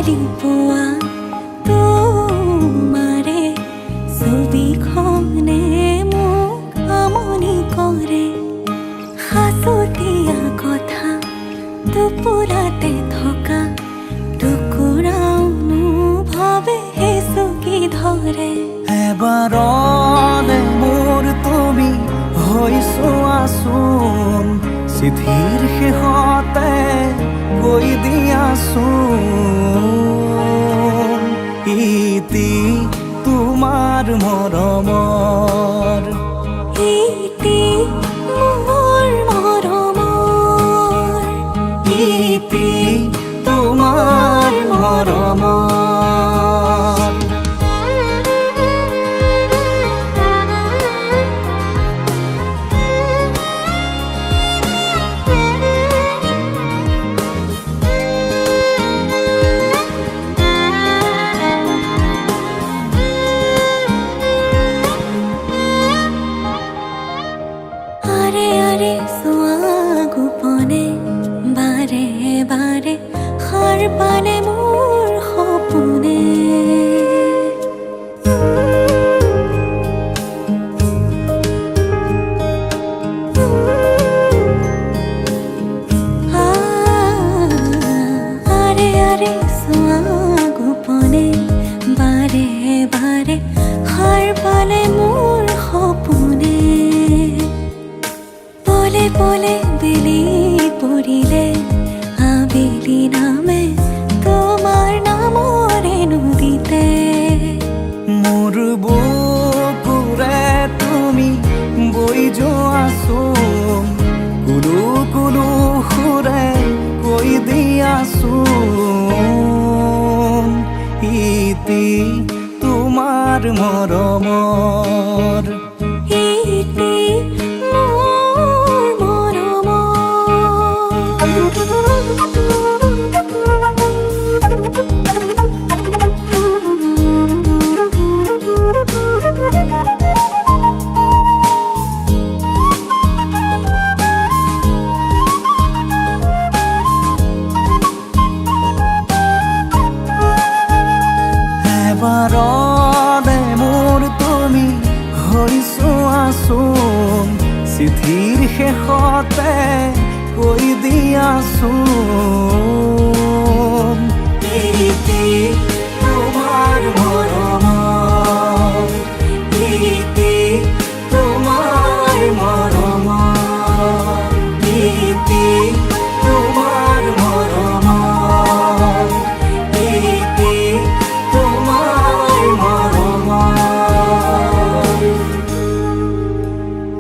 পোৱা তোমাৰে ছবিখনে মোক আমনি কৰে সাঁচতীয়া কথা টোপোলাতে থকা টুকুৰাও ভাবে চুকি ধৰে এবাৰলে মোৰ তুমি হৈ চোৱাচোন চিঠিৰ শেষতে কৈ দিয়াচোন ইতি তোমাৰ মৰমৰ ইতি মোৰ মৰমৰ ইতি তোমাৰ মৰমৰ গোপনে বাৰে বাৰে সাৰ পালে মোৰ সপোনে আৰে আৰে চোৱা গোপনে বাৰে বাৰে সাৰ পালে মোৰ সপোনে পলে পলে বেলি পৰিলে আবেলি নামে তোমাৰ নামৰে নদীতে মোৰ বুকুৰে তুমি বৈ যোৱাচোন কুলু কুলু সুৰে কৈ দিয়াচোন ইতি তোমাৰ মৰমৰ ইতি এবাৰলে মোৰ তুমি হৈ চোৱাচোন চিঠিৰ শেষতে কৈ দিয়াচোন ইতি